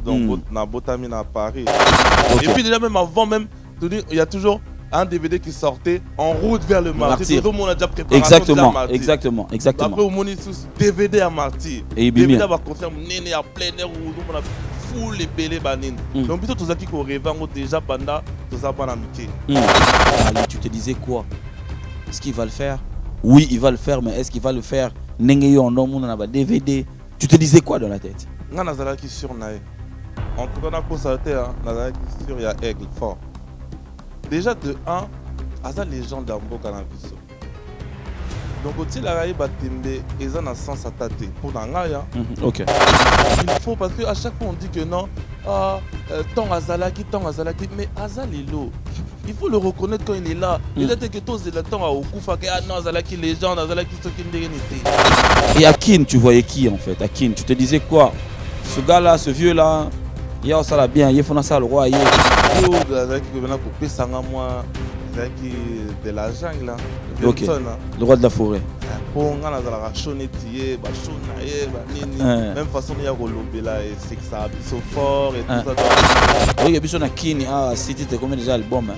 donc na botami na Paris. Et puis déjà même avant même, il y a toujours un DVD qui sortait en route vers le martyr. Tout le monde a déjà préparé. Exactement. Après au monde DVD à martyr. Et DVD va concert néné à plein air où on a full les belés banines. Donc plutôt tous ceux qui rêvaient déjà pendant tout ça pendant midi. Tu te disais quoi? Est-ce qu'il va le faire? Oui, il va le faire, mais est-ce qu'il va le faire? Nengeyo non on a DVD. Tu te disais quoi dans la tête? Nga nazala qui sur nae. En tout cas, on a constaté, nazala qui sur il y a Aigle fort. Déjà de 1, Aza légende d'Amboka na biso. Donc au-dessus la raï batembe, ils ont un sens à tâter. Pour Nangaya. Ok. Il faut parce qu'à chaque fois on dit que non, tant Azalaki, mais Aza Lilo. Il faut le reconnaître quand il est là. Il était que tous les temps à Okufa, que non, Azalaki légende, Azalaki ce qui n'est. Et Akin, tu voyais qui en fait? Akin, tu te disais quoi? Ce gars-là, ce vieux-là, il y a ça là bien, il faut ça le roi. Le de la jungle, le roi de la forêt. Même façon, il y a Rolobela et c'est que ça a sont fort et tout ça. Oui, et puis on a Kini, City, t'es combien déjà album?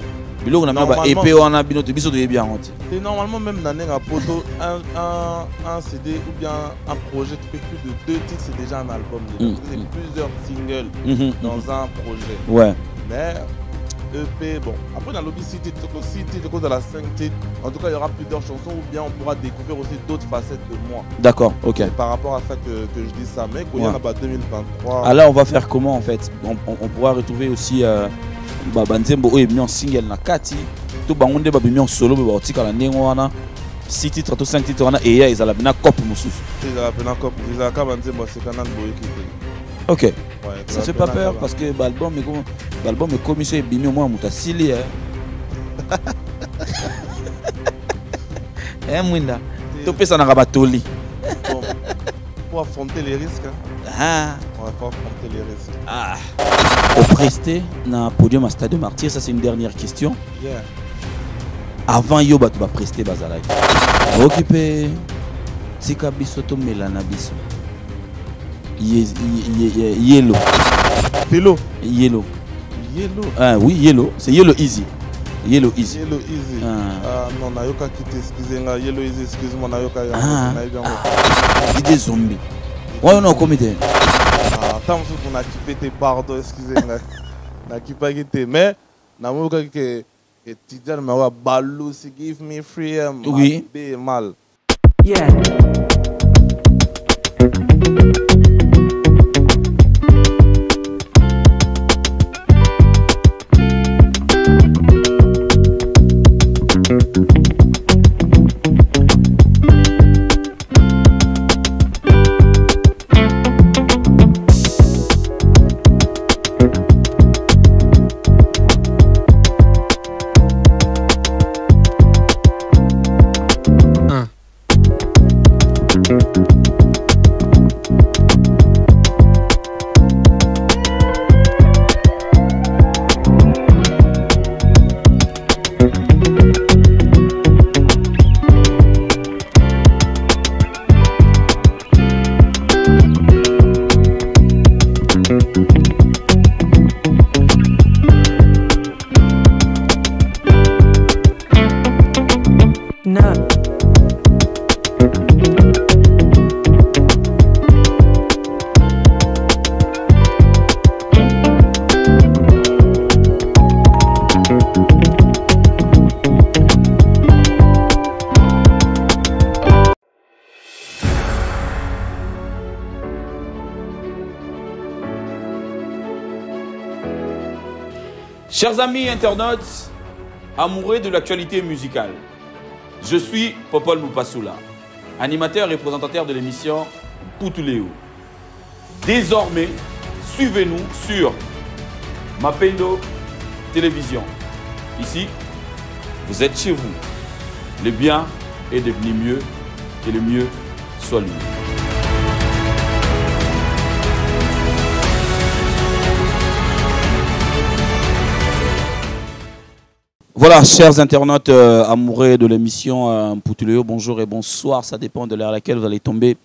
Bilo on a même épée, on a binote, biso de bien. Et normalement, même dans un poto, un CD ou bien un projet qui fait plus de 2 titres, c'est déjà un album. C'est plusieurs singles dans un projet. Ouais. Mais EP, bon, après dans l'Obi City, dans la 5 titres, en tout cas il y aura plusieurs chansons ou bien on pourra découvrir aussi d'autres facettes de moi. D'accord, ok. Par rapport à ça que je dis ça, mais quand il y en a 2023. Ah là on va faire comment en fait? On pourra retrouver aussi Banzembo et bien single na Kati, tout bangonde ba bien solo ba otika la ndengwana. 6 titres, 5 titres, et ils ont la copie moussous. Ils ont la copie, ils ont la Banzembo, c'est quand même ok. Ouais, ça fait pas peur parce que l'album est comme ça, il au moins Moutasili. Mouinda. Tu peux ça dans Rabatoli. Pour affronter les risques. On va pas affronter les risques. Au presté, dans le podium à Stade de Martyr, ça c'est une dernière question. Yeah. Avant Yoba, tu vas prester Bazalai. Occupé Tika Bisoto Melana Biso. Yellow. Hello. Yellow. Yellow. Ah oui, Yellow. C'est Yellow Easy. Yellow Easy. Yellow Easy. Non, Nayoka quitte, excusez-moi. Yellow Easy, excuse-moi, Nayoka. Il des zombies. Ouais, non, comité. Tant qu'on a kiffé tes pardon, excusez-moi. N'a kiffé tes mais Nayoka que Tidjal m'a balou, si give me freedom. Oui. Mal. Yeah. Chers amis internautes, amoureux de l'actualité musicale, je suis Popol Mupasula, animateur et présentateur de l'émission Poutuléo. Désormais, suivez-nous sur Mapendo Télévision. Ici, vous êtes chez vous. Le bien est devenu mieux, que le mieux soit lui. Voilà, chers internautes amoureux de l'émission Poutuléo, bonjour et bonsoir. Ça dépend de l'heure à laquelle vous allez tomber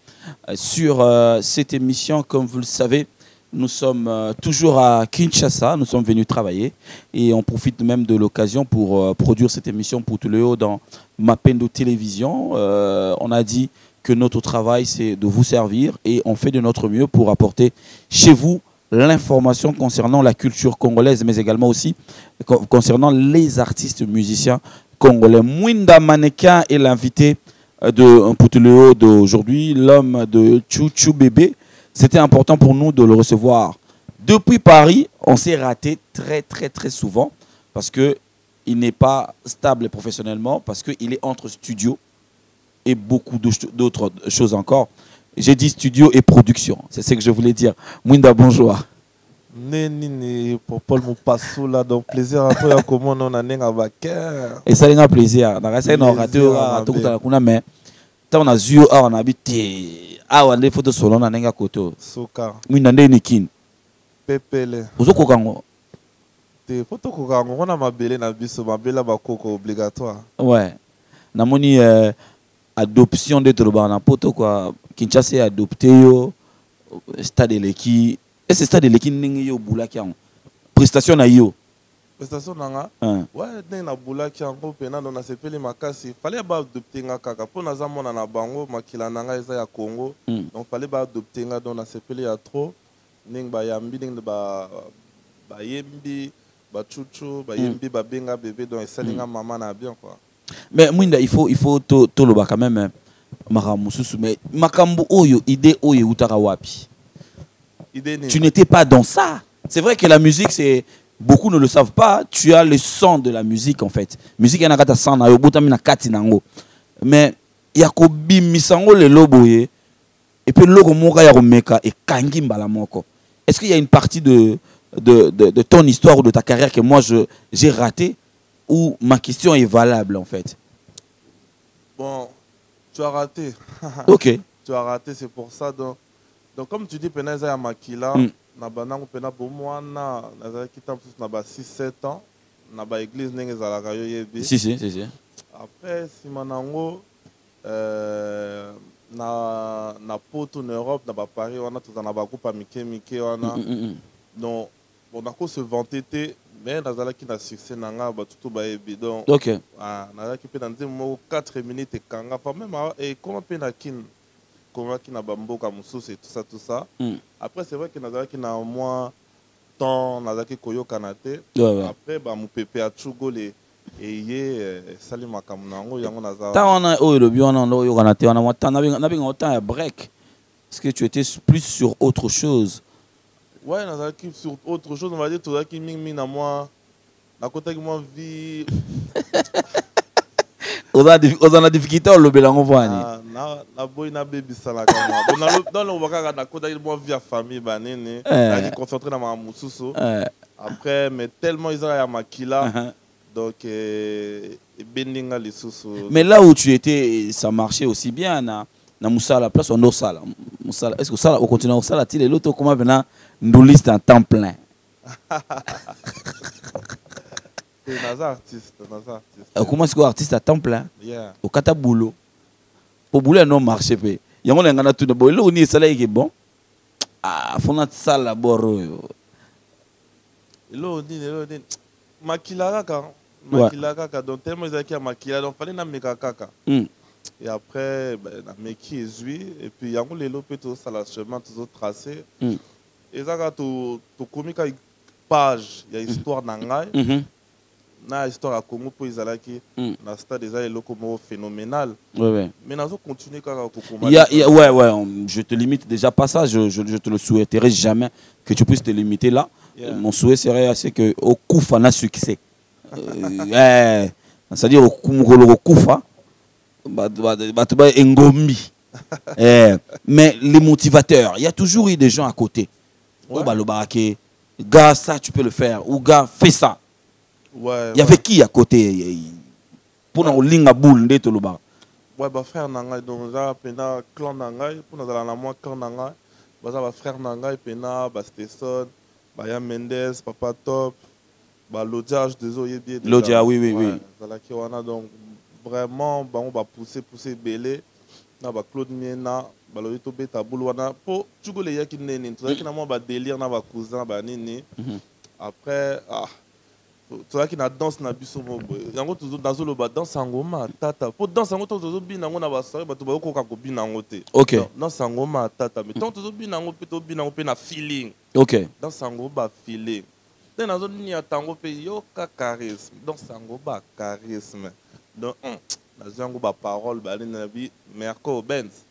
sur cette émission. Comme vous le savez, nous sommes toujours à Kinshasa, nous sommes venus travailler et on profite même de l'occasion pour produire cette émission pour tout le haut dans Mapendo Télévision. On a dit que notre travail, c'est de vous servir et on fait de notre mieux pour apporter chez vous l'information concernant la culture congolaise, mais également aussi concernant les artistes musiciens congolais. Mwinda Mannequin est l'invité de Poutuléo d'aujourd'hui, l'homme de Chouchou Bébé. C'était important pour nous de le recevoir. Depuis Paris, on s'est raté très souvent parce qu'il n'est pas stable professionnellement, parce qu'il est entre studio et beaucoup d'autres choses encore. J'ai dit studio et production, c'est ce que je voulais dire. Mwinda, bonjour. Neni Popol Moupassoula, donc plaisir à toi, comment on a un vainqueur. Et ça a plaisir. On a raté mais on a vu on a habité on a des photos solo on a un côté. Soka. Mwinda ndeni kin. Pepele. Uzoko kango. Te photo kokango on a mabele na biso mabela bakoko obligatoire. Ouais. Namoni adoption de Toloba na poto quoi. Kinshasa est adopté yo stade Leki. Et c'est stade Leki ningi yo bulaki yango. Prestation na yo. Prestation nanga. Ouais, na bulaki yango pena na sepeli makasi. Fallait ba adopter nga kaka po naza mona na bango makila nanga eza ya Congo. Donc fallait ba adopter nga donc na sepeli ya trop. Ning ba yambi ning ba yembi ba chuchu ba yembi ba benga bébé donc esalinga maman na bien quoi. Mais Mwinda il faut toloba quand même maramususu mais makambo oyo idée oyo utaka wapi. Tu n'étais pas dans ça. C'est vrai que la musique c'est beaucoup ne le savent pas, tu as le son de la musique en fait. Musique yana kata sang na yo botami na kati nango. Mais yakobi misango le loboye et puis logo moka ya meka et kangi mbala moko. Est-ce qu'il y a une partie de ton histoire ou de ta carrière que moi j'ai raté ou ma question est valable en fait? Bon, tu as raté. OK. Tu as raté, c'est pour ça. Donc comme tu dis, Peneza ya Makila, na banango pena bomwana, na kitam tous na ba 6-7 ans, na ba église nenge zalaka yo yebi. Si. Après si manango na poto en Europe, na ba Paris, on a tout na ba groupe mike wana. Donc on a ko se vanter mais nazala ki na succès nanga ba tout ba yebi. Donc OK. nazala ki pe na ndimo 4 minutes kanga pas même et comment pe na kin comment qui n'a bamboka mususu et tout ça. Après c'est vrai que nazala ki na moins temps nazala ki koyo kanate. Après ba mu pepe a chugo le eye sali makamu nango yango nazala. Ta wana oyo lobi wana oyo kanate wana wata na binga autant ya break. Est-ce que tu étais plus sur autre chose? Ouais, nazala ki sur autre chose, on va dire tout ça qui ming na moi na côté qui moi vie. On a difficulté au lobelango voani. Na boy na baby sala kama. Dans le wakaka na côté qui moi vie à famille banene, na qui concentré na ma mususu. Après mais tellement ils ont ya makila. Donc bendinga les sous. Mais là où tu étais ça marchait aussi bien na Moussala place on Osala. Moussala est-ce que ça au continent Osala il est l'autre comment venant ndoliste en temps plein. Artiste. Comment est-ce que artiste à temps plein? Yeah. Au kata boulot. Au boulot non marché pe. Yango na ngana tout de bon. Lo ni sala est bon. Ah, fona sala boro. Lo ni makila kaka donc tellement ils a makila donc fallait na meka kaka. Et après na meki ezui et puis yango lelo pe to sala chemin toujours tracé. Et ça ka to komika page, il y a histoire na ngai. Na histoire à Congo pour Izalaki na stade des ailes locomo phénoménal. Ouais. Mais nous continuer quand ouais, je te limite déjà pas ça, je te le souhaiterais jamais que tu puisses te limiter là. Mon souhait serait assez que au Koufa na succès. C'est-à-dire au Koufa Ngombi. Mais les motivateurs, il y a toujours eu des gens à côté. Gars, ça tu peux le faire ou gars, fais ça. Ouais, il y avait qui à côté pour nous linga boule de Toloba? Ouais, bah frère Nangai, donc là, pena clan Nangai, pour nous aller à moi clan Nangai, bah frère Nangai, pena, bah Stetson, bah Yam Mendes, Papa Top, bah Lodia, désolé bien. Lodia, oui. Voilà qui on a donc vraiment, bah on va pousser belé. na ba Claude Miena balobi to beta boulou wana po tchugole yaki neni to yaki na mo ba délire na ba cousin ba nini après to yaki na danse na biso mo yango to dans le ba danse ngoma tata po danse ngo to bina ngo na ba soirée ba to ba ko ka ko bina ngo te OK danse ngoma tata mais tant to bina ngo pe to bina ngo pe na feeling OK danse ngo ba feeling te na zo ni atango pe yo ka charisme danse ngo ba charisme donc na zango ba parole ba na bi Merco Benz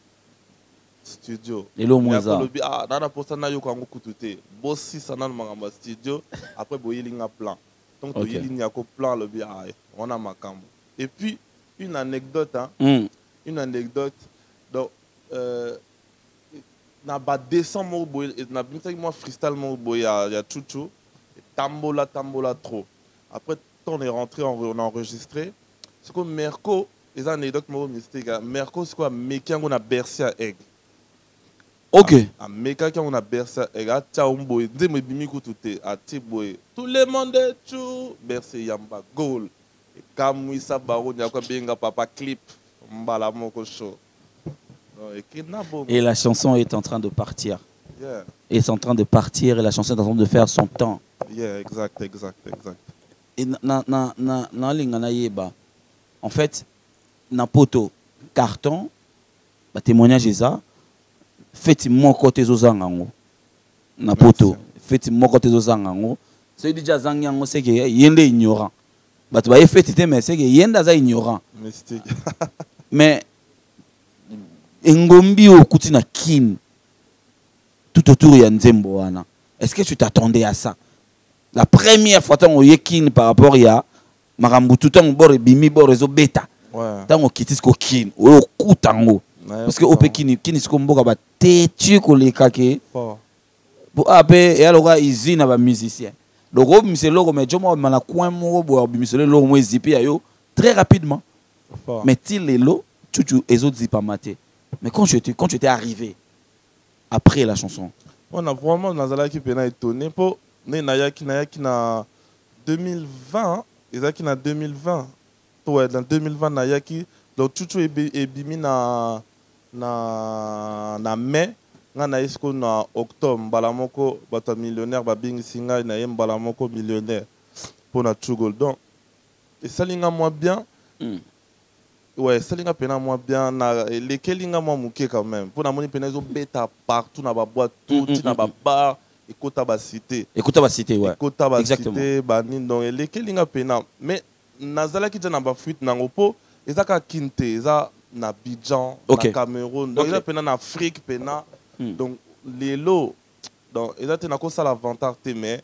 studio Elo Moza ah na posta na yo kango kutute bossi sana na mangamba studio après boyilinga plan donc to yilinga ko plan le bi ah on a makambo et puis une anecdote hein une anecdote donc na ba descend mo boy na bimisa moi freestyle mo boy ya chuchu tambola trop après on est rentré on a enregistré c'est comme Merco les anecdotes mo mystique Merco c'est quoi meki ngo na Bercy à Aigle. OK a meka quand on a Bercy et tia umboy nzembe bimi kutute ati boy tout le monde est chou Bercy yamba goal et kamwisa baro nya ko benga papa clip mbala moko show et la chanson est en train de partir yeah est en train de partir et la chanson est en train de faire son temps yeah exact et na lingana yeba en fait na poto carton ba témoignage eza feti moko tezozanga ngo na poto feti moko tezozanga ngo c'est déjà zangi ngo c'est que yende ignorant bato ba feti te mais c'est que yenda za ignorant mystique mais engombi okuti na kin tout autour ya nzembo wana est-ce que tu t'attendais à ça la première fois tant kin par rapport ya makambu tout temps bord bimi bord réseau bêta ouais tant kitis ko kin o kutango parce que ope kini siko mboka ba tetu ko lekake fort bo ape ya loka izina ba musicien donc o miselo ko mais jomo mala coin mo bo miselo lo mo zipi yo très rapidement fort mais ti lelo tu ezo zipa maté mais quand tu étais arrivé après la chanson on a vraiment nazala ki pena étonné po na yaki na 2020 ezaki na 2020 ouais dans 2020 na yaki donc chuchu ebimi na mai nga na esko na octobre mbala moko bato millionnaire babingisi ngai na ye mbala moko millionnaire pour na chugol donc esalinga moi bien ouais esalinga pena moi bien na lekelinga moi muke quand même pour na moni pena zo beta partout na ba boîte tout na ba bar ekota ba cité ouais ekota ba cité bani donc lekelinga pena mais nazala ki na ba fuite nango po ezaka kinte eza na Abidjan na Cameroun donc eza pena na Afrique pena donc lelo donc eza na ko sala vantar te mais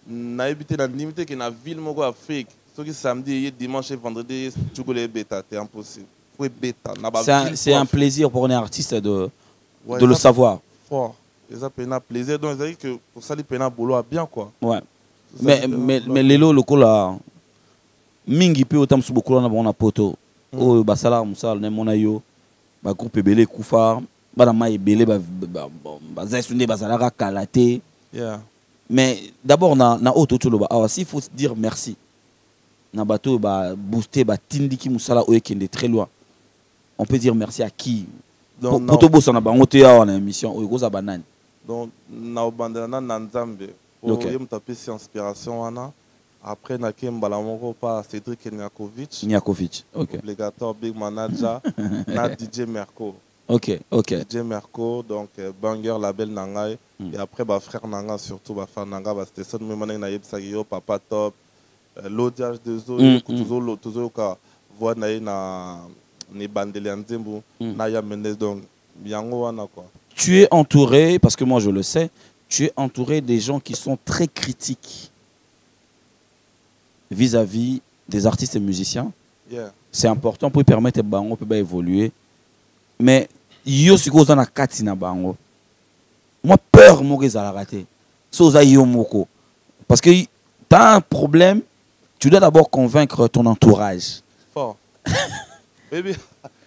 na ebité na limité que na ville moko Afrique soki samedi et dimanche et vendredi tu go les bêta c'est impossible faut bêta na ba c'est un plaisir pour un artiste de le savoir fort eza pena plaisir donc eza que pour ça les pena bolo bien quoi ouais mais lelo lokola mingi pe otam su bokolo na bona poto o basala musala ne mona yo ba groupe ebele kufa bana ma ebele ba zasunde bazalaka kalaté yeah mais d'abord na auto toloba ah si faut dire merci na bato ba booster ba tindiki musala o ekende très loin on peut dire merci à qui poto bossa na bango te ya na émission o koza banani donc na obandana na nzambe o yem tapisi inspiration wana. Après, na mbala moko pa Cédric Niakovic. OK. Obligatoire big manager na DJ Merco. OK. DJ Merco donc banger label nangai et après ba frère nanga surtout ba frère nanga ba station memana na yebisa yo papa top l'audiage de zo toujours ka voix na ni bandele nzembo na ya Mendes donc yango wana quoi. Tu es entouré parce que moi je le sais, tu es entouré des gens qui sont très critiques vis-à-vis des artistes et musiciens. Yeah. C'est important pour permettre bango peut évoluer. Mais yo siko za na kati na bango. Moi peur mo rezala raté. So za yo moko. Parce que tu as un problème, tu dois d'abord convaincre ton entourage. Fort. Baby,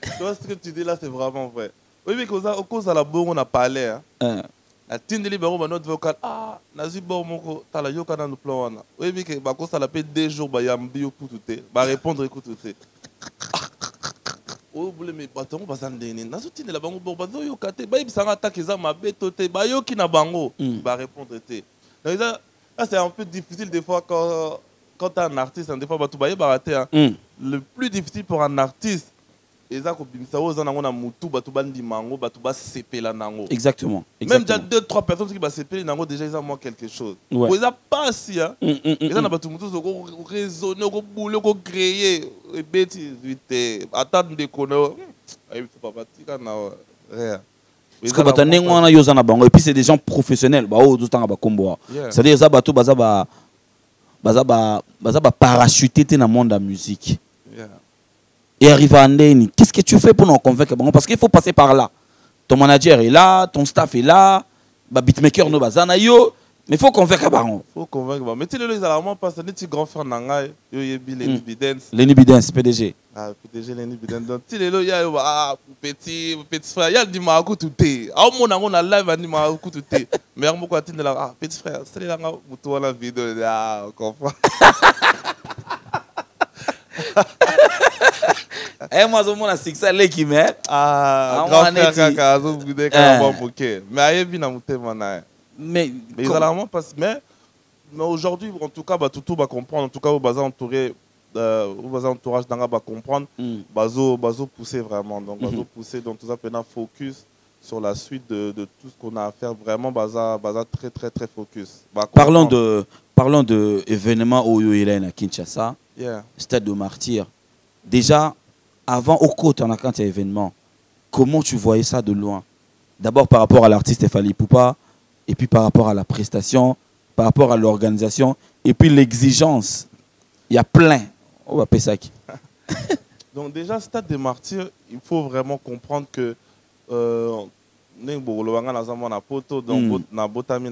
tu vois ce que tu dis là c'est vraiment vrai. Oui mais cause à la bonne on a parlé hein. La tindeli baro ba notre vocal ah nazi bor moko tala yo kana no plan wana oyebi ke ba ko sala pe 2 jours ba yambi yo kututé ba répondre kututé oh boule mais batongo bazandene nazotine la bango bon bazo yo kate ba ibisanga attaque za mabeto te ba yo ki na bango ba répondre te. Donc ça c'est un peu difficile des fois quand tu es un artiste des fois bato ba yebaraté hein. Le plus difficile pour un artiste eza ko bimisa oza nango na mutu bato bandi mango bato ba sepela nango. Exactement. Même déjà 2-3 personnes qui ba sepela nango déjà ils ont moins quelque chose. Ouais. Ils a pas si hein. Ils ont bato mutu ko raisonner ko boule ko créer et bêtise vite attendre de kono. Ayi c'est pas patika na rien. Parce que batanengo wana yoza na bango et puis c'est des gens professionnels ba o tanga ba kombo. C'est-à-dire ça bato baza parachuter dans le monde de la musique. Yeah. Et arriver à Ndeni, qu'est-ce que tu fais pour nous convaincre? Parce qu'il faut passer par là. Ton manager est là, ton staff est là, le beatmaker no bazana yo, mais il faut convaincre baron. Faut convaincre. Mais tu le les allemands parce que petit grand frère nangai, yo yebi Lenny Bidens. Lenny Bidens PDG. Ah PDG Lenny Bidens. Donc tu le ya ah petit frère, ya di maku tuté. Ah mon nango na live ani maku tuté. Mais mo ko atinde la ah petit frère, c'est là nga mutu wana vidéo ah comprends. Eh moi zo mona succès leki mais grand frère kaka zo vidéo ka bon bouquet. Mais ayebi na mutema na. Mais ils allemands parce mais aujourd'hui en tout cas bah tout va comprendre en tout cas au bazar entouré au bazar entourage d'anga va comprendre bazo pousser vraiment donc bazo pousser donc tout ça pendant focus sur la suite de tout ce qu'on a à faire vraiment bazar très focus. Parlons de événements au Yoélène à Kinshasa. Stade de Martyr. Déjà avant au côté on a quand il y a événement. Comment tu voyais ça de loin? D'abord par rapport à l'artiste Fally Ipupa et puis par rapport à la prestation, par rapport à l'organisation et puis l'exigence. Il y a plein. On va payer ça. Donc déjà, Stade des Martyrs, il faut vraiment comprendre que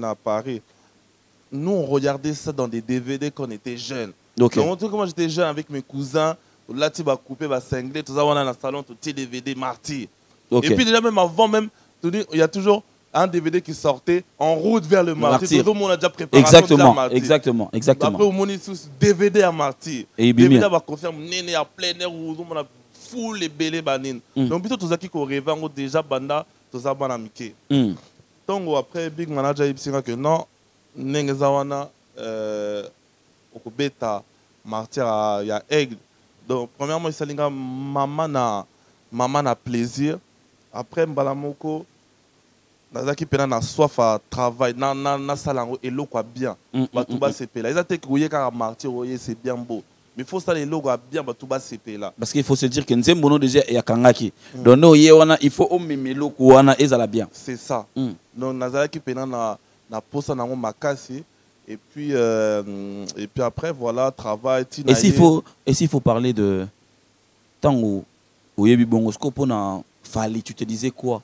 à Paris, nous on regardait ça dans des DVD quand on était jeunes. Donc moi j'étais jeune avec mes cousins, là tu vas couper, va cingler, tout ça on a dans le salon, tout petit DVD Martyr. Et puis déjà même avant même, il y a toujours un DVD qui sortait en route vers le Martyr. Tout le monde a déjà préparé. Exactement. Après, on a tous DVD à Martyr. Et DVD va confirmer néné à plein air où on a full les bélés banines. Donc plutôt tout ça qui rêve déjà banda tout ça banamike. Donc après Big Manager il que non nengezawana okobeta Martyr il y a Aigle. Donc premièrement il s'alinga maman na plaisir. Après Mbalamoko nazaki pena na soif à travail na salango eloko bien batuba sepela ils attaquent koye ka Martyr c'est bien beau mais il faut ça eloko bien batuba sepela parce qu'il faut se dire que nzembono déjà ya kangaki donc no ye wana il faut omemelo ko wana ezala bien c'est ça donc nazaki pena na posa nango makasi et puis après voilà travail tina et s'il faut parler de tango oyebi bongo scopo na Fally tu te disais quoi?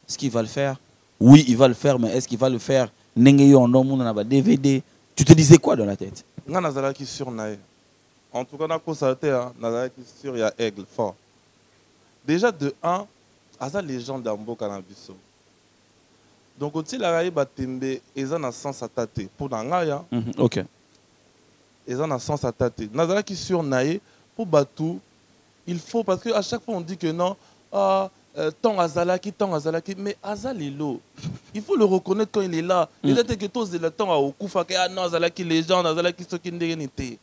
Est-ce qu'il va le faire? Oui, il va le faire, mais est-ce qu'il va le faire? DVD. Tu te disais quoi dans la tête? En tout cas, il y a Aigle fort. Déjà de 1, à ça les gens d'Ambo Canabiso. Donc, quand il y a Batembe, ils ont un sens à tâter. Pour Nangaya, ok. Ils ont un sens à tâter. Nazara qui sur Naï, pour Batou, il faut, parce qu'à chaque fois on dit que non, tant Azalaki, mais Azalelo, il faut le reconnaître quand il est là. Il a dit que tous les temps à Okufa, que non, Azalaki les gens, Azalaki ceux qui n'étaient.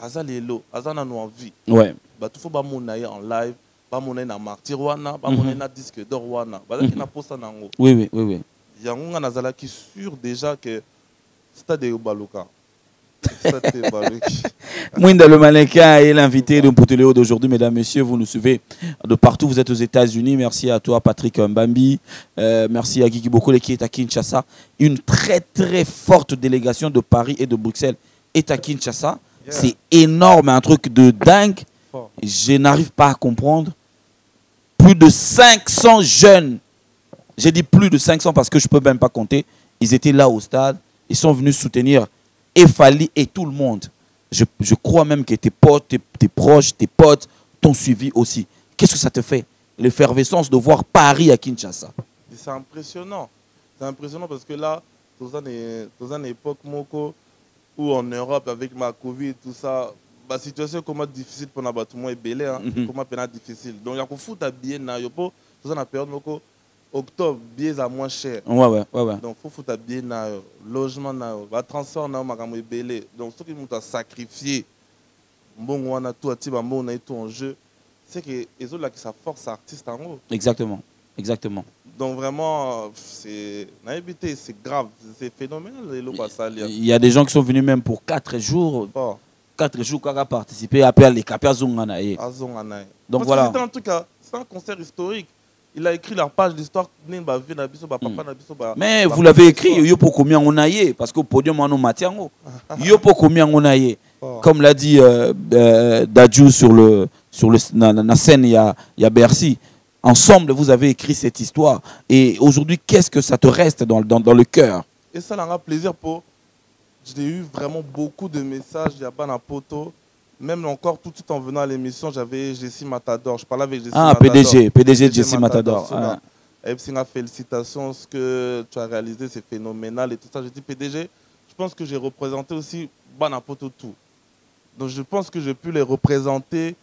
Azalelo, Azana nous envie. Ouais. Bah, tout faut pas monnaie en live, pas monnaie na Martyroana, pas monnaie na disque d'Orwana. Bah, qui n'a pas ça nango. Oui. Il y a un Azalaki sûr déjà que c'est des Baluka. Mwinda le Malika est l'invité de Pouteléo d'aujourd'hui, mesdames, messieurs. Vous nous suivez de partout. Vous êtes aux États-Unis. Merci à toi, Patrick Mbambi. Merci à Guigui Bokole qui est à Kinshasa. Une très très forte délégation de Paris et de Bruxelles est à Kinshasa. Yeah. C'est énorme, un truc de dingue. Je n'arrive pas à comprendre. Plus de 500 jeunes. J'ai dit plus de 500 parce que je ne peux même pas compter. Ils étaient là au stade. Ils sont venus soutenir et Fally et tout le monde. Je crois même que tes potes, tes proches, tes potes t'ont suivi aussi. Qu'est-ce que ça te fait? L'effervescence de voir Paris à Kinshasa. C'est impressionnant. C'est impressionnant parce que là, dans une époque où en Europe, avec ma Covid, tout ça, la situation comment difficile pour nous tout le monde est belé hein comment peine difficile donc il y a qu'on fout à bien na yo po dans la période moko octobre billets à moins cher ouais donc faut foutre à bien na logement na va transfert na makambo est belé donc ceux qui m'ont sacrifié bon on a tout à tiba bon on a tout en jeu c'est que les autres là qui ça force artiste en haut exactement donc vraiment c'est grave c'est phénoménal il y a des gens qui sont venus même pour 4 jours 4 jours qui ont participé après les Capia Zonganae. Donc voilà. C'est un concert historique. Il a écrit leur page d'histoire. Mais vous l'avez écrit, il y a pour combien on a eu parce qu'au podium on a matiango. Il y a pour combien on a eu. Comme l'a dit Dadju sur la scène, il y a Bercy. Ensemble, vous avez écrit cette histoire. Et aujourd'hui, qu'est-ce que ça te reste dans le cœur? Et ça m'a plaisir pour. J'ai eu vraiment beaucoup de messages, il y a pas poto. Même encore tout de suite en venant à l'émission, j'avais Jessie Matador. Je parlais avec Jessie Matador. PDG Jessie Matador. Félicitations, ce que tu as réalisé, c'est phénoménal et tout ça. J'ai dit PDG, je pense que j'ai représenté aussi Banapoto tout. Donc je pense que j'ai pu les représenter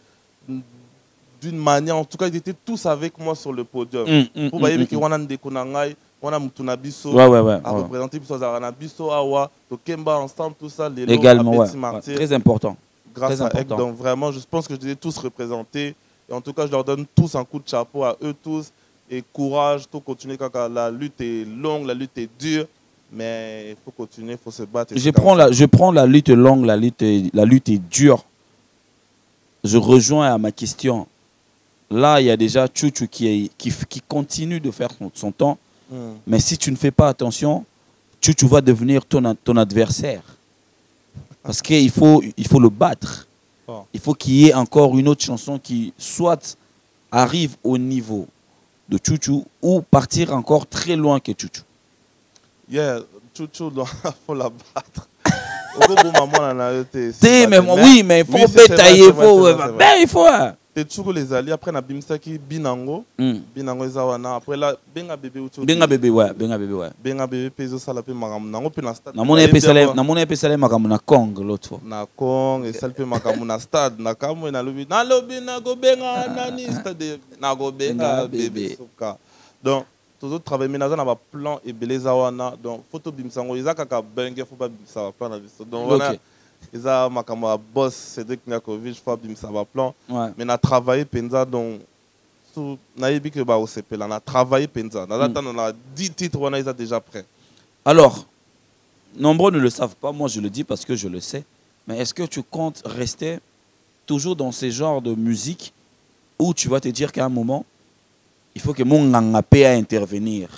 d'une manière, en tout cas ils étaient tous avec moi sur le podium. Pour voyez que on a Moutunabiso à représenter Biso Awa, Kemba ensemble, tout ça. Les également, très important. Grâce à Ek, donc vraiment, je pense que je les ai tous représentés. Et en tout cas, je leur donne tous un coup de chapeau à eux tous. Et courage, tout continuer quand la lutte est longue, la lutte est dure. Mais il faut continuer, il faut se battre. Je prends la lutte longue, la lutte est dure. Je rejoins à ma question. Là, il y a déjà Chouchou qui continue de faire son temps. Mais si tu ne fais pas attention, tu vas devenir ton adversaire. Parce qu'il faut le battre. Il faut qu'il y ait encore une autre chanson qui soit arrive au niveau de Chouchou ou partir encore très loin que Chouchou. Yeah, Chouchou, il faut la battre. Oui, mais il faut bétailler. Il faut. Tetsuko les alliés après na bimsaki binango binango ezawana après la benga bébé benga bébé peso sala pe makamuna nango pe na stade na mona epesale makamuna na Kong l'autre fois na Kong et sala pe makamuna na stade na kamwe na lobi na go benga nani stade na go benga bébé soka donc tous autres travail mais na ba plan et belezawana donc photo bimsango ezaka benga faut pas ça plan na biso donc voilà. Ils ont ma boss Cédric Niakovic, je crois, ça va plan. Mais on a travaillé Penza donc on a travaillé Penza. On a 10 titres, on a déjà prêts. Alors, nombreux ne le savent pas, moi je le dis parce que je le sais. Mais est-ce que tu comptes rester toujours dans ces genres de musique où tu vas te dire qu'à un moment, il faut que mon ngangapé à intervenir?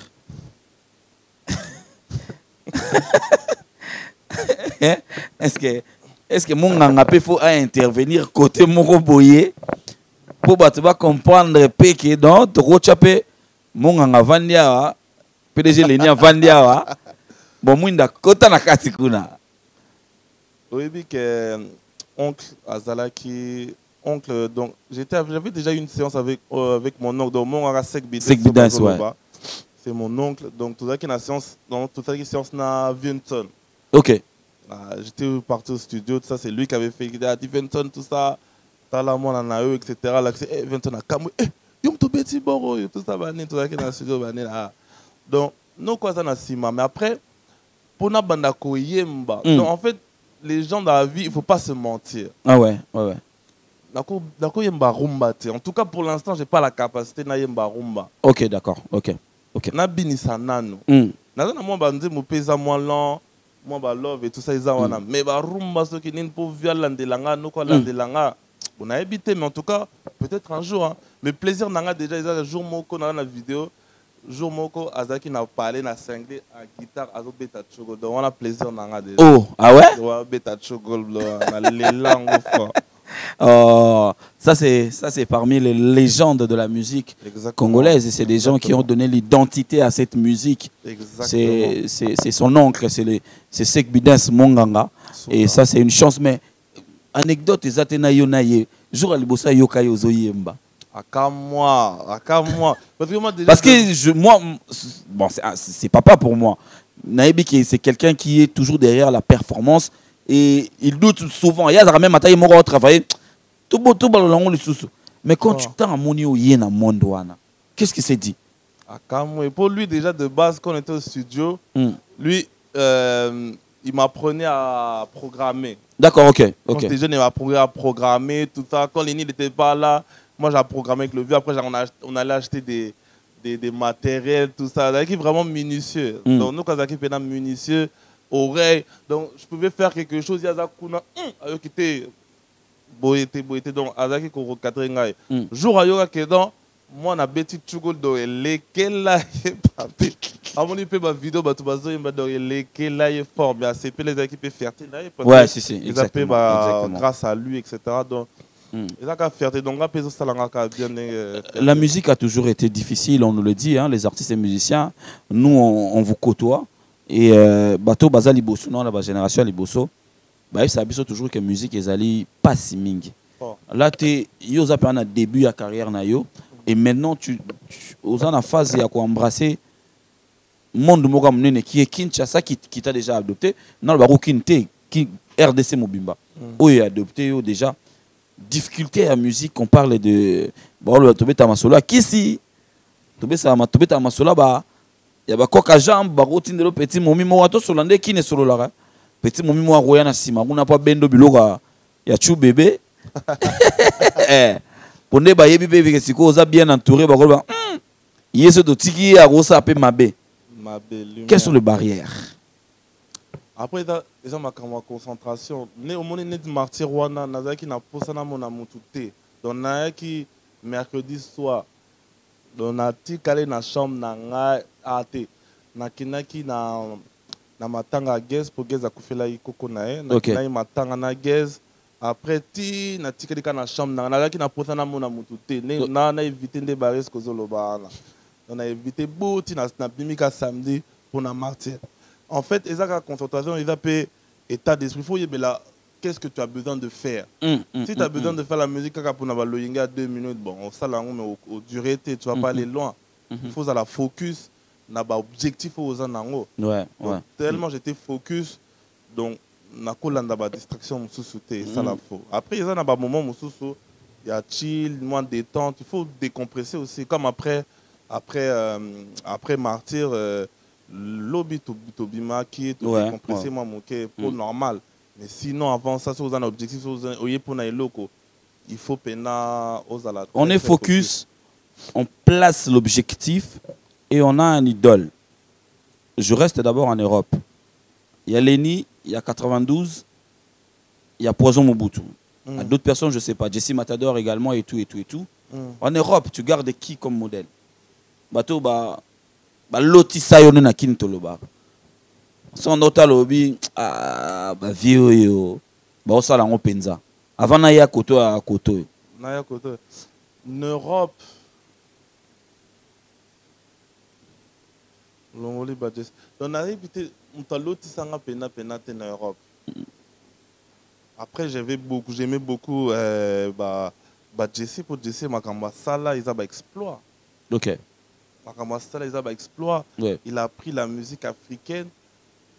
Est-ce que mon ngangapé faut intervenir côté mon boyer pour comprendre que dans Rochapé mon nganga vandia PDG Lenia vandia bon mwinda kota na katikuna. Oui que oncle Azalaki oncle donc j'avais déjà eu une séance avec mon oncle donc mon nganga Sek Bidas c'est mon oncle donc tout ça qui na séance donc tout ça qui séance na Vinton. OK. J'étais parti au studio, tout ça, c'est lui qui avait fait Vinton, tout ça, Talamon en a eu, etc. Là, c'est Vinton a Kamou, Yom to Betty Boro, tout ça, tout ça qui est dans le studio. Donc, nous, quoi, ça, n'a mais après, pour nous, Bandako Yemba. Donc, en fait, les gens dans la vie, il ne faut pas se mentir. Ah ouais. Dako Yemba Rumba, en tout cas, pour l'instant, je n'ai pas la capacité de Yemba Rumba. Ok, d'accord, ok. Nabini Sanano. Nazana, moi, Bandé, mon paysan, moi, lent. Moi ba love et tout ça ils ont mais ba rumba ceux qui n'ont pas vu l'andelanga nous quoi l'andelanga on a évité mais en tout cas peut-être un jour hein. Mais plaisir nanga déjà ils ont jour moko dans la vidéo jour moko Azaki n'a parlé na cinglé à guitare azo beta chogo donc on a plaisir nanga déjà. Oh ah ouais ouais beta chogo na les langues fort. Oh, ça c'est parmi les légendes de la musique congolaise et c'est des gens qui ont donné l'identité à cette musique. C'est son oncle, c'est Sek Bidas Monganga et ça c'est une chance mais anecdote ezatena yonaye jour alibosa yoka yozoyemba. Akamwa parce que moi bon c'est papa pour moi. Naebi c'est quelqu'un qui est toujours derrière la performance et il doute souvent. Il y a même matin, il m'a travaillé. Tout beau, le sous. Mais quand tu t'en amoni au yé dans monde qu'est-ce qu'il s'est dit? Et pour lui, déjà de base, quand on était au studio, lui, il m'apprenait à programmer. D'accord, ok. Quand j'étais jeune, il m'apprenait à programmer, tout ça. Quand Lenny n'était pas là, moi j'ai programmé avec le vieux. Après, on allait acheter des matériels, tout ça. Zaki vraiment minutieux. Donc nous, quand Zaki était minutieux, oreille. Donc je pouvais faire quelque chose. Il y a Zakuna, qui était boyété. Donc Azaki ko recadrer ngai. Jour à yoga que donc moi na beti tchugol do lesquels là est papé. À mon peu ma vidéo ba tout bazo yamba do lesquels là est fort mais c'est les équipes fierté là. Ouais, si exactement, grâce à lui etc. Donc fierté donc la musique a toujours été difficile, on nous le dit, hein, les artistes et musiciens. Nous, on vous côtoie. Et bateau baza liboso, non, la génération liboso, bah ça a toujours que la musique est pas si mingi. Là, tu es au début de la carrière et maintenant tu es en phase de embrasser le monde qui est Kinshasa qui t'a déjà adopté. Non, le qui RDC Mobimba, où il a adopté déjà. Difficulté à la musique, on parle de Tobé Tamasola. Qui si Tobé Tamasola, il y a coca jambe, routine de petit momi moato solandé qui ne solo là. Petit momi moa royana sima, on n'a pas bendo biloga, il y a chou bébé. Pour ne pas y bébé que si vous êtes bien entouré, il y a ce tiki à rosa à mabé. Quelles sont les barrières? Après, ils ont ma concentration. Né au monde de martyr wana, nazaki na posana mon amututé. Donc naaki mercredi soir. Donc nati kale na chambre na nga ate. Na kinaki na matanga guest pour guest akufela ikoko nae. Na kinai matanga na guest. Après ti na tikeli ka na chambre na nazaki na posana mon amututé. Ne na éviter de barres kozolo bana. On a évité boti na bimika samedi pour na martyr. En fait, ils ont la concentration, ils ont état d'esprit. Il faut mais là, qu'est-ce que tu as besoin de faire? Si tu as besoin de faire la musique, pour avoir le yinga 2 minutes, bon, on sait là, mais au durée, tu vas pas aller loin. Il faut la focus, n'a pas objectif aux anangos. Tellement j'étais focus, donc na kola n'a pas distraction mususuté, ça la faut. Après, ils ont un moment mususu, il y a chill, moins détente. Il faut décompresser aussi, comme après Martyr. Lobby to bima qui est compressé moi mon pour normal mais sinon avant ça c'est un objectif pour na loko il faut pena aux ala on est focus, on place l'objectif et on a un idole. Je reste d'abord en Europe. Il y a Lenny, il y a 92, il y a Poison Mobutu. Il y a d'autres personnes, je ne sais pas, Jesse Matador également et tout. En Europe, tu gardes qui comme modèle? Bateau lotisa yo na kintoloba son nota lobi vieux yo osala ngo penza avant na ya koto a koto en Europe longoli badjes on a évité lotisa nga pena te na Europe. Après j'aimais beaucoup Jesse pour Jesse makamba sala ils a exploit. OK. Exploit. Il a pris la musique africaine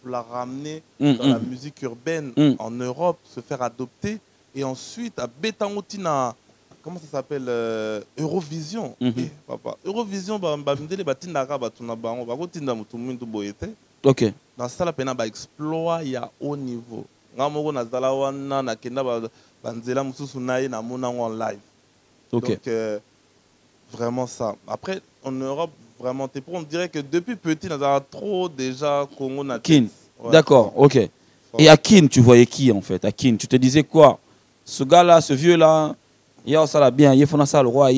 pour la ramener dans la musique urbaine en Europe, se faire adopter et ensuite à Betangotina, comment ça s'appelle, Eurovision. Eurovision, OK. Dans ça la peine exploit il y a haut niveau. Ngamoko na zala wana na kenda banzela mususu naye na mona en live. OK. Donc vraiment ça. Après, en Europe, vraiment, on dirait que depuis petit, on a trop déjà Congo Kin. D'accord, OK. Et à Kin, tu voyais qui en fait? À Kin, tu te disais quoi? Ce gars-là, ce vieux-là, il a ça bien, il faut ça le roi,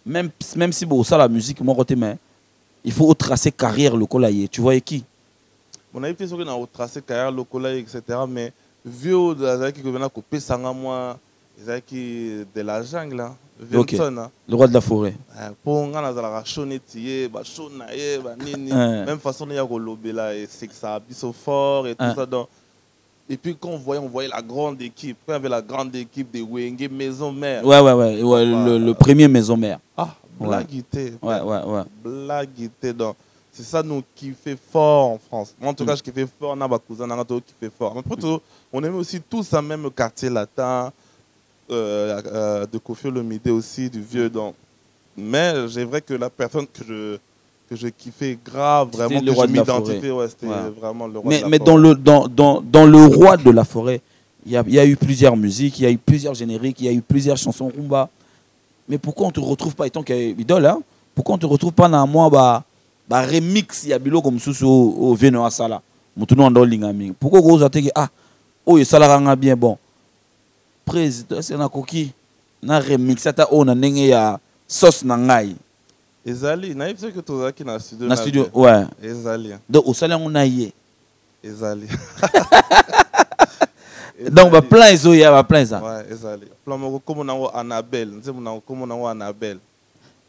même si bon, ça la musique, moi, il faut tracer carrière le colaïe. Tu voyais qui? On a été sûr qu'on a tracé carrière le colaïe, etc. Mais vieux, qui vient à couper ça, moi, ils de la jungle. Okay. Le roi de la forêt. Pour même façon il y a Golobela et c'est que ça a bissé fort et tout ça. Donc, et puis quand on voyait la grande équipe, quand il y avait la grande équipe de Wenge Maison Mère. Ouais, le premier Maison Mère. Blaguité. Ouais. Blaguité. Donc C'est ça nous qui fait fort en France. Moi, en tout cas, je kiffe fort, on a ma cousine, on a qui fait fort. Mais après, on aime aussi tous un même quartier latin, de Koffi Olomide aussi, du vieux. Donc. Mais c'est vrai que la personne que je kiffais grave, vraiment, que je m'identifiais, ouais, c'était vraiment le roi de la forêt. Mais dans le roi de la forêt, il y a eu plusieurs musiques, il y a eu plusieurs génériques, il y a eu plusieurs chansons rumba. Mais pourquoi on ne te retrouve pas, étant qu'il y a idole, hein, pourquoi on ne te retrouve pas dans moi remix il y a bilo comme sous au Veno Asala mutuno ando lingami pourquoi vous avez dit ah oh il sala bien bon président c'est na koki na remix ata on na ndenge ya sauce na ngai ezali na yebisa que to zaki na studio ouais ezali donc au sala on a yé ezali donc ba plein zo ya ba plein ça ouais ezali plan moko comme na Annabelle nzemu na comme na Annabelle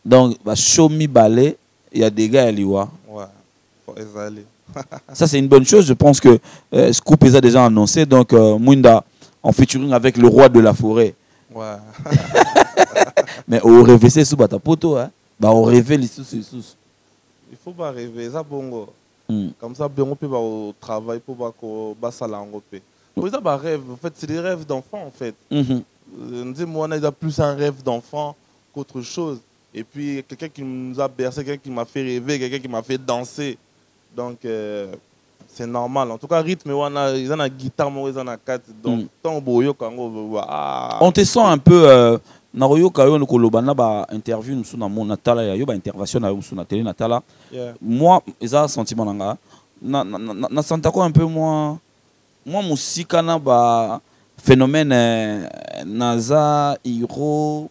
donc ba show mi balé. Il y a des gars à l'Iwa. Ouais, faut aller. Ça, c'est une bonne chose. Je pense que Scoop les a déjà annoncé. Donc, Munda, en featuring avec le roi de la forêt. Ouais. Mais on rêve, c'est sous Batapoto. Hein? Bah, on rêve les sous. Il faut pas rêver. Ça, bongo. Comme ça, on peut au travail pour pas s'alangoper. Pour ça, bah, rêve. En fait, c'est des rêves d'enfant, en fait. Moi, on a plus un rêve d'enfant qu'autre chose. Et puis, quelqu'un qui nous a bercé, quelqu'un qui m'a fait rêver, quelqu'un qui m'a fait danser. Donc, c'est normal. En tout cas, rythme, ils ont la guitare, ils ont la carte. Donc, on te sent un peu... Naroyo kayo no kolobana ba interview nous na mon natala ya yo ba intervention na yo na télé natala. Moi, ils ont sentiment nanga. Na senta ko un peu moi musika na ba phénomène Naza, Hiro,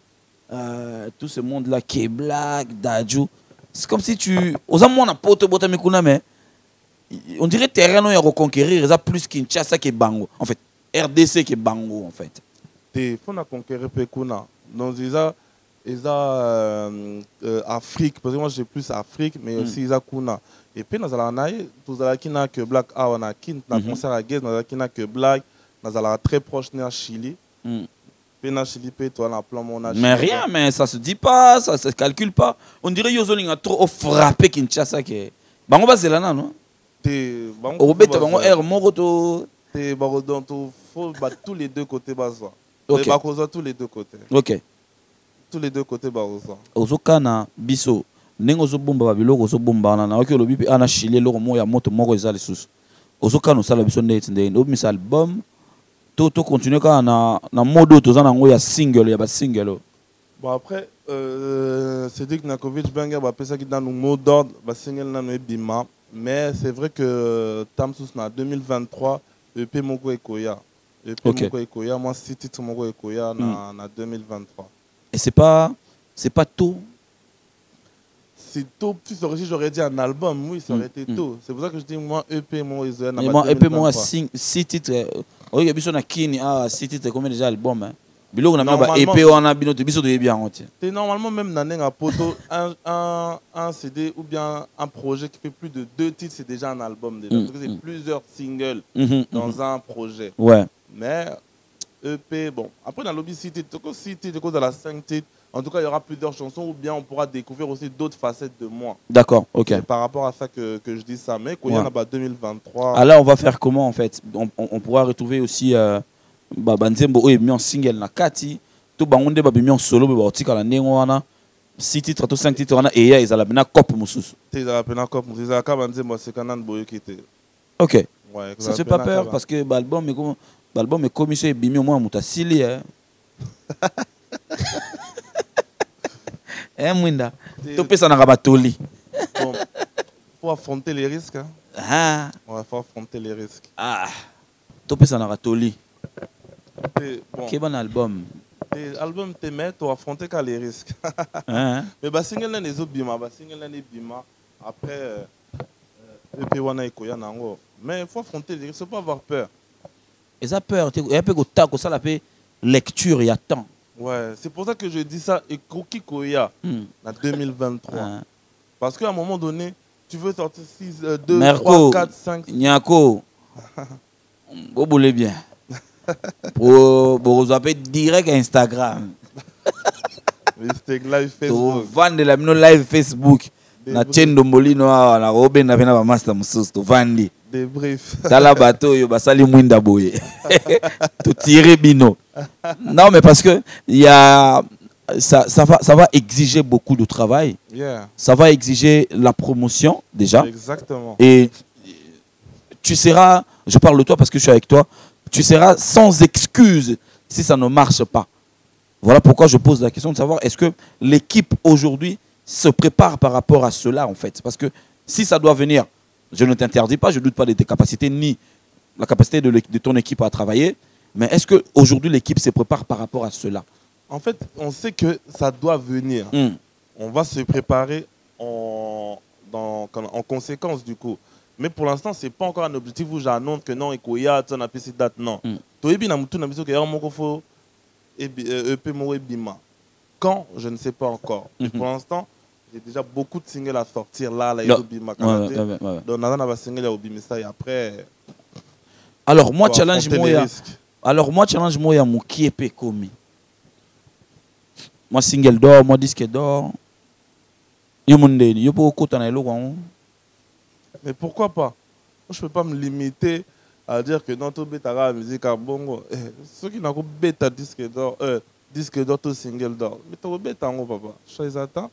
tout ce monde-là, K-Black, Dadju. C'est comme si tu... Aux amours, on a pote, mais on dirait terrain où il y a reconquérir, il y a plus Kinshasa que Bango. En fait, RDC que Bango, en fait. Il faut conquérir Pekuna. Donc, ils ont Afrique, parce que moi j'ai plus Afrique, mais aussi ils ont Kuna. Et puis, nous avons que Black Awana Kin, nous avons concert à Guez, nous avons que Black, nous avons très proche de Chili. Mais rien, mais ça se dit pas, ça se calcule pas. On dirait que a trop frappé Kinshasa. Bango bazelana non? Obeta bango air moroto. Faut tous les deux côtés bazoa. Ok. Tous les deux côtés. Ok. Tous les deux côtés bazoa. Ozokana biso. Nengo zo bomba babiloko zo bomba na oki lobi pe ana Chili loko mo ya moto moko ezali susu. Ozokana sala biso ndetse obi album. Tout continuer quand na mode auto za nango ya single ya ba single. Bon après Cédric Nakovic Benga ba pesa ki dans le mot d'ordre ba single na no bima mais c'est vrai que Tamsus na 2023 EP moko ekoya. EP moko ekoya moi 6 titres moko ekoya na 2023. Et c'est pas tôt. C'est tôt, si j'aurais dit un album, oui, ça aurait été tôt. C'est pour ça que je dis, moi, EP, moi, ils ont moi, EP, moi, 6 titres. Oui, il y a besoin de Kini, 6 titres, combien déjà album, hein? Bilo, on a EP, on a binoté, biso de bien, c'est normalement, même dans un poto, un CD ou bien un projet qui fait plus de 2 titres, c'est déjà un album déjà. Parce que c'est plusieurs singles dans un projet. Ouais. Mais, EP, bon, après, dans le lobby 6 titres, 6 titres, dans la 5 titres. En tout cas, il y aura plusieurs chansons ou bien on pourra découvrir aussi d'autres facettes de moi. D'accord, ok. C'est par rapport à ça que je dis ça. Mais quand il y en a 2023... Alors, on va faire comment en fait? On pourra retrouver aussi Banzembo et mis en single na Kati. Tout bangonde ba mis en solo ba otika la nengwana. 6 titres, tout 5 titres et ya ils ala bena cop mususu. Ils ala bena cop mususu. Aka Banzembo c'est kanan boyo qui était. Ok. Ouais, ça fait pas peur parce que l'album est comme ça bimi au moins mutasili hein. Mwinda. Tu peux s'en rabatoli. Bon, faut affronter les risques. Hein. Ah. Ouais, faut affronter les risques. Ah. Tu peux s'en rabatoli. Bon. Quel bon album. L'album te met, tu affronter les risques. Mais bah single là les autres bima, bah single là les bima. Après, EP wana ikoya nango. Mais il faut affronter les risques, faut pas avoir peur. Et ça peur, il y a peu de temps, ça la fait lecture, il y a temps. Ouais, c'est pour ça que je dis ça, et Kroki Koya, en 2023. Parce qu'à un moment donné, tu veux sortir 6, 2, Merco, 3, 4, 5... Nyako, vous voulez bien. Pour vous appeler direct à Instagram. Live Facebook. Pour vendre la live Facebook. na Tchendo Molino na Robin na vena ba master mususu to vandi. Débrief. Tala bateau yo basali mwinda boye. To tirer bino. Non mais parce que il y a ça va exiger beaucoup de travail. Yeah. Ça va exiger la promotion déjà. Exactement. Et tu seras, je parle de toi parce que je suis avec toi, tu seras sans excuse si ça ne marche pas. Voilà pourquoi je pose la question de savoir est-ce que l'équipe aujourd'hui se prépare par rapport à cela en fait. Parce que si ça doit venir, je ne t'interdis pas, je ne doute pas de tes capacités ni la capacité de ton équipe à travailler. Mais est-ce qu'aujourd'hui l'équipe se prépare par rapport à cela? En fait, on sait que ça doit venir. On va se préparer en conséquence du coup. Mais pour l'instant, ce n'est pas encore un objectif où j'annonce que non, il y a une date. Non. Quand, je ne sais pas encore. Et pour l'instant, j'ai déjà beaucoup de singles à sortir là. Donc, on a single à Obimisa et après. Alors, moi, challenge moi, ya Mouki et Pekomi. Moi, single d'or, moi, disque d'or. Mais pourquoi pas? Je ne peux pas me limiter à dire que non, tu as la musique à bongo. Ceux qui n'ont pas bêta disque d'or, tout single d'or. Mais tu as bêta en papa. Je les attends.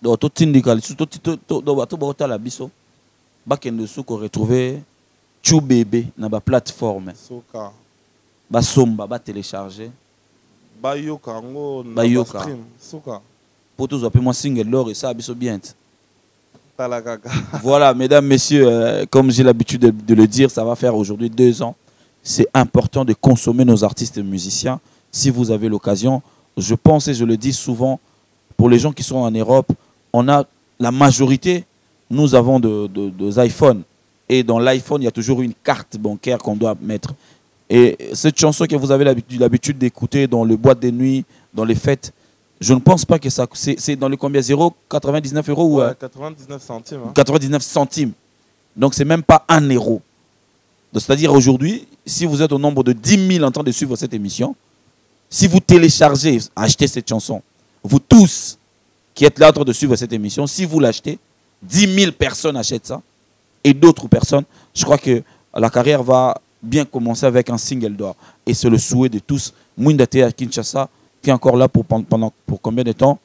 Donc, tout syndical, tout la biso. Bakende souko retrouver Chou Bébé dans la plateforme. Soka. Ba somba, ba télécharger. Ba yoka ngo ba yoka. Stream. Soka. Pour tous appeler moi single d'or et ça biso bien. Talagaga. Voilà, mesdames, messieurs, comme j'ai l'habitude de le dire, ça va faire aujourd'hui 2 ans. C'est important de consommer nos artistes et musiciens. Si vous avez l'occasion, je pense et je le dis souvent, pour les gens qui sont en Europe, on a la majorité, nous avons des iPhones. Et dans l'iPhone, il y a toujours une carte bancaire qu'on doit mettre. Et cette chanson que vous avez l'habitude d'écouter dans le boîte de nuit, dans les fêtes, je ne pense pas que ça... C'est dans le combien? 0,99 € ou... Ouais, 99 centimes. Hein. 99 centimes. Donc, c'est même pas 1 €. C'est-à-dire aujourd'hui, si vous êtes au nombre de 10 000 en train de suivre cette émission, si vous téléchargez, achetez cette chanson, vous tous qui êtes là en train de suivre cette émission, si vous l'achetez, 10 000 personnes achètent ça et d'autres personnes, je crois que la carrière va bien commencer avec un single d'or. Et c'est le souhait de tous. Mwindate à Kinshasa, qui est encore là pour combien de temps?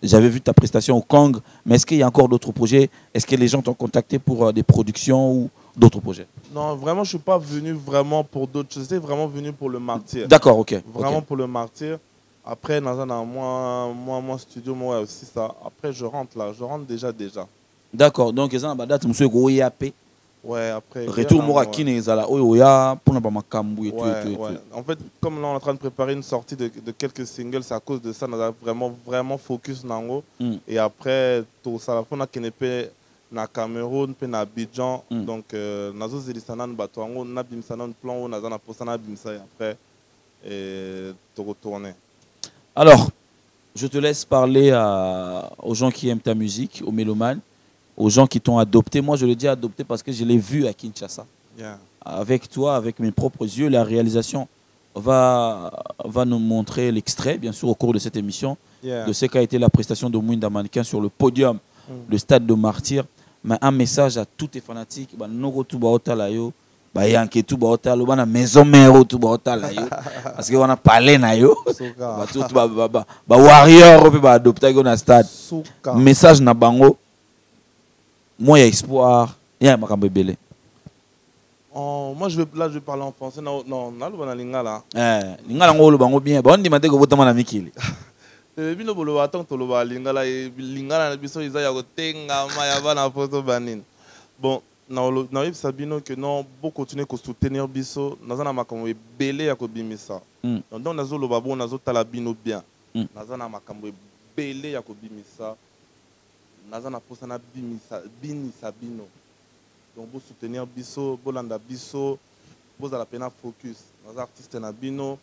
J'avais vu ta prestation au Kang, mais est-ce qu'il y a encore d'autres projets? Est-ce que les gens t'ont contacté pour des productions ou d'autres projets? Non, vraiment, je ne suis pas venu vraiment pour d'autres choses. Je suis vraiment venu pour le martyr. D'accord, ok. Vraiment pour le martyr. Après, dans un moi, studio, moi aussi ça. Après, je rentre là. Je rentre déjà. D'accord, donc, ils ont une date, monsieur Goyapé. Ouais, après. Retour Morakine, ils ont Oya pour ne pas m'accamouer et tout. En fait, comme là, on est en train de préparer une sortie de quelques singles, c'est à cause de ça, on a vraiment focus nango. Et après, tout ça, on a kenepe na Cameroun, puis na Abidjan. Donc, nazo zilisana n'batoango, na bimsana plan, nazo na posana bimsa et après, te retourner. Alors, je te laisse parler aux gens qui aiment ta musique, aux mélomanes, aux gens qui t'ont adopté. Moi, je le dis adopté parce que je l'ai vu à Kinshasa. Yeah. Avec toi, avec mes propres yeux, la réalisation va nous montrer l'extrait, bien sûr, au cours de cette émission, de ce qu'a été la prestation de Mwinda Mannequin sur le podium, le stade de Martyr. Mais un message à tous les fanatiques, yanke tout baotala bana maison mère tout baotala yo parce que on a parlé na yo ba tout ba warrior pe ba adopter go na stade message na bango moi il y a espoir il y a makambo belé. Moi je vais parler en français non na lo na lingala lingala ngolo bango bien ba on demande ko botama na mikili bino bolo attend to lo ba lingala na biso iza ya kotenga ma ya bana photo banine. Bon, na sabino que non pour continuer à soutenir biso nazana makambo ebele ya kobimisa. Donc nazo lo babo nazo tala bino bien. Nazana makambo ebele ya kobimisa. Nazana posana bimisa bino. Donc pour soutenir biso, bolanda biso, boza la pena focus. Nos artistes na bino.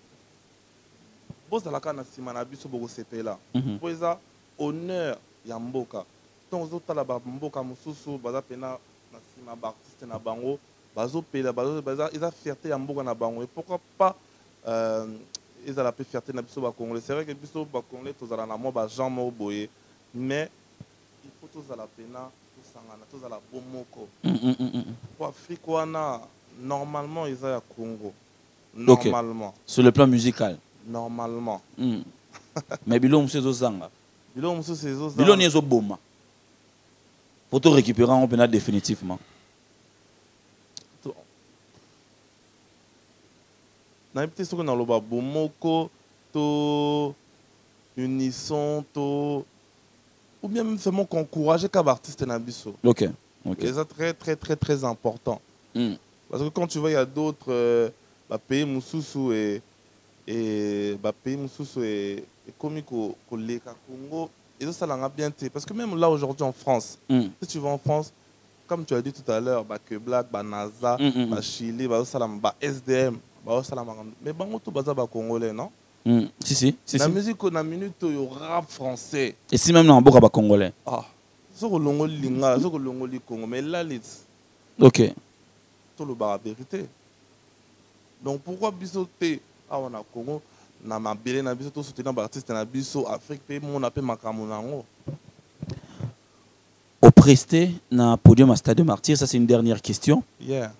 Boza la kana sima na biso boko sepela. Poeza honneur ya mboka. Donc ozo tala ba mboka mususu baza pena na sima ba artiste na bango bazo pela baza eza fierté ya mboka na bango et pourquoi pas ils a la fierté na biso ba congolais. C'est vrai que biso ba congolais tozala na mo ba gens mo boye mais il faut tous à la pena, tous à la bomoko. Pour Afrique, normalement, ils sont à Congo. Normalement. Okay. Sur le plan musical. Normalement. Mais Bilom c'est Zanga. Bilom c'est Zanga. Bilom est Zoboma. Pour te récupérer en pénal définitivement. Na peut-être ce qu'on a le bomoko, to unisson, to ou bien même seulement qu'encourager comme artiste nabiso. Ok. Et c'est très très très très important. Parce que quand tu vois il y a d'autres pays mususu et pays mususu et comme le Congo et ça l'a bien été parce que même là aujourd'hui en France, si tu vas en France, comme tu as dit tout à l'heure, que Black, NASA, Chili, Salam, SDM, Salam, mais tout baza congolais non? Si. La musique on a minute au rap français. Et si même dans boka ba congolais. Ah, c'est que l'ongo linga, c'est que l'ongo li Congo, mais là les. Ok. Tout le bar vérité. Donc pourquoi bisoter on a Congo na mabele na biso to soutenir artiste na biso Afrique pays mon appelle makamonango. Au presté na podium à Stade Martyr, ça c'est une dernière question. Yeah.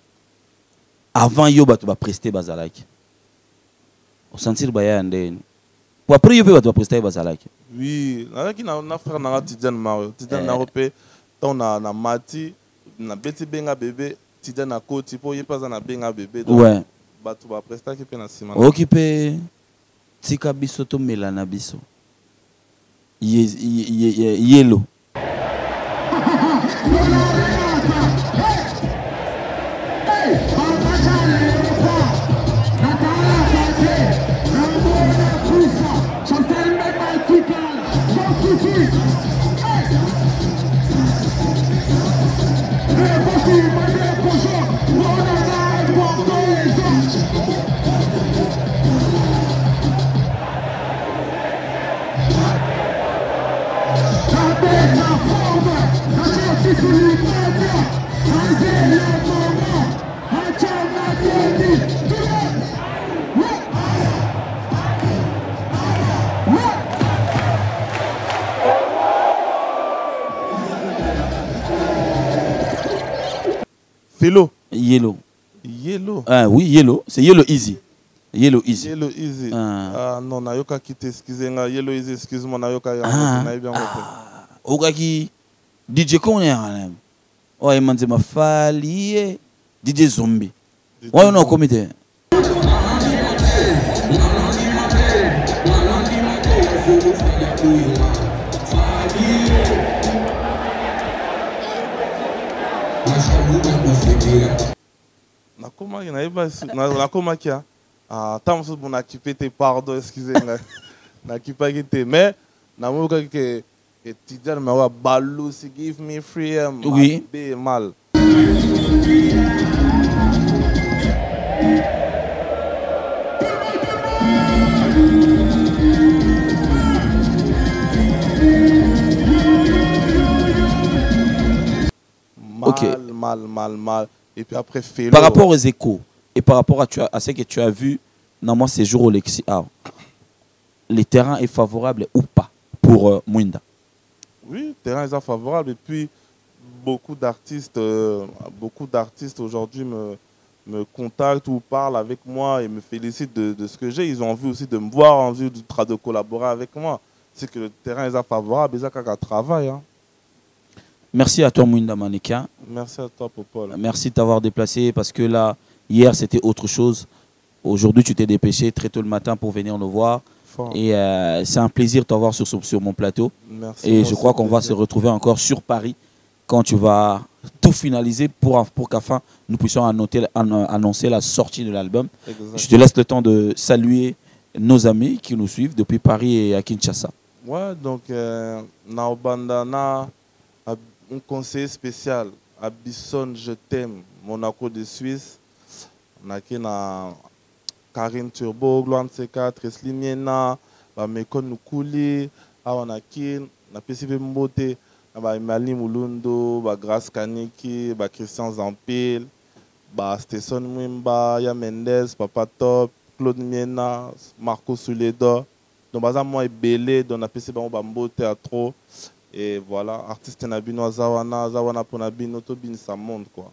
Avant yo bato ba presté bazalaki. Au sentir baya ndeni. Ou après yo bato ba presté bazalaki. Oui, na frère na Tidiane Mario, Tidiane na repé ton na Mati na beti benga bébé Tidiane na koti po yepa na benga bébé. Ouais. Bato ba presté ki pe na sima. Occupé tika biso to melana biso. Yellow. Philo. Yellow. Yellow. Ah oui, Yellow. C'est Yellow Easy. Yellow Easy. Yellow Easy. Ah non, Nayoka quitte, excusez-moi. Yellow Easy, excuse-moi, Nayoka. Okaki DJ Koné. Oh, il m'a dit ma falie. DJ Zombie. Ouais, non, comité. Nakomakia. Ah, tant que vous n'occupez pas, pardon, excusez-moi. N'occupez pas, mais namoka que Tidiane m'a balou, si give me freedom. Oui. Mal. Mal. Et puis après, Philo. Par rapport aux échos et par rapport à ce que tu as vu dans mon séjour au Lexi Art, le terrain est favorable ou pas pour Mwinda? Oui, le terrain est favorable. Et puis, beaucoup d'artistes aujourd'hui me contactent ou parlent avec moi et me félicitent de ce que j'ai. Ils ont envie aussi de me voir, envie de collaborer avec moi. C'est que le terrain est favorable, ils ont travail. Hein. Merci à toi, Mwinda Maneka. Merci à toi, Popol. Merci de t'avoir déplacé parce que là, hier, c'était autre chose. Aujourd'hui, tu t'es dépêché très tôt le matin pour venir nous voir. Fort. Et c'est un plaisir de t'avoir sur mon plateau. Merci. Et je crois qu'on va se retrouver encore sur Paris quand tu vas tout finaliser pour qu'à fin, nous puissions annoncer la sortie de l'album. Je te laisse le temps de saluer nos amis qui nous suivent depuis Paris et à Kinshasa. Ouais, donc, Naobandana, un conseiller spécial, Abisson, je t'aime, Monaco de Suisse. On a Karine Turbo, Gloire C4, Tresli Miena, Mekon Nukuli, on a PCB Mbote, Emali Mulundo, Grace Kaniki, Christian Zampil, Stéson Mwimba, Ya Mendes, Papa Top, Claude Miena, Marco Souledo. Donc, moi, Belé, on a PCB Mbote à trop. Et voilà, artiste Nabino Zawana, Zawana Ponabino, Tobin, ça monte quoi.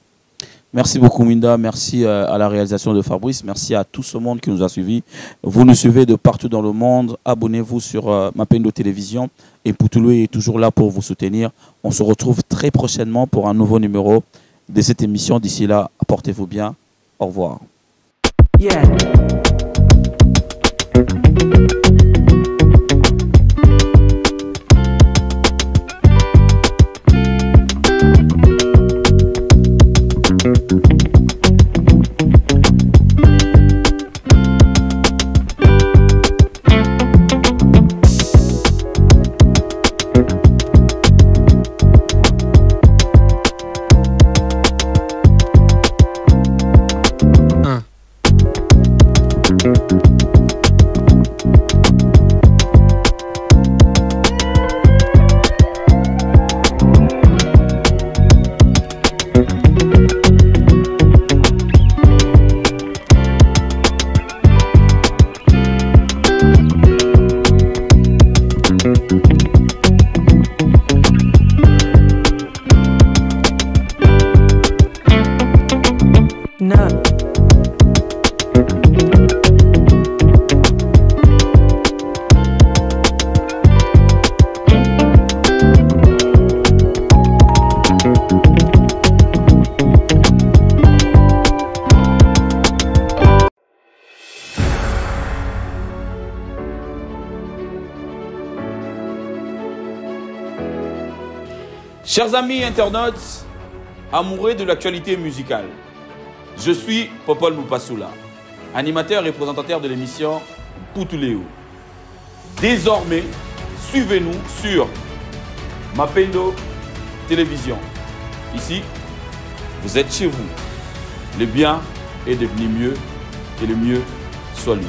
Merci beaucoup Minda, merci à la réalisation de Fabrice, merci à tout ce monde qui nous a suivis. Vous nous suivez de partout dans le monde, abonnez-vous sur Mapendo Télévision et Poutoulou est toujours là pour vous soutenir. On se retrouve très prochainement pour un nouveau numéro de cette émission. D'ici là, portez-vous bien, au revoir. Yeah. Chers amis internautes, amoureux de l'actualité musicale, je suis Popol Mupasula, animateur et présentateur de l'émission Poutoulou. Désormais, suivez-nous sur Mapendo Télévision. Ici, vous êtes chez vous. Le bien est devenu mieux et le mieux soit lui.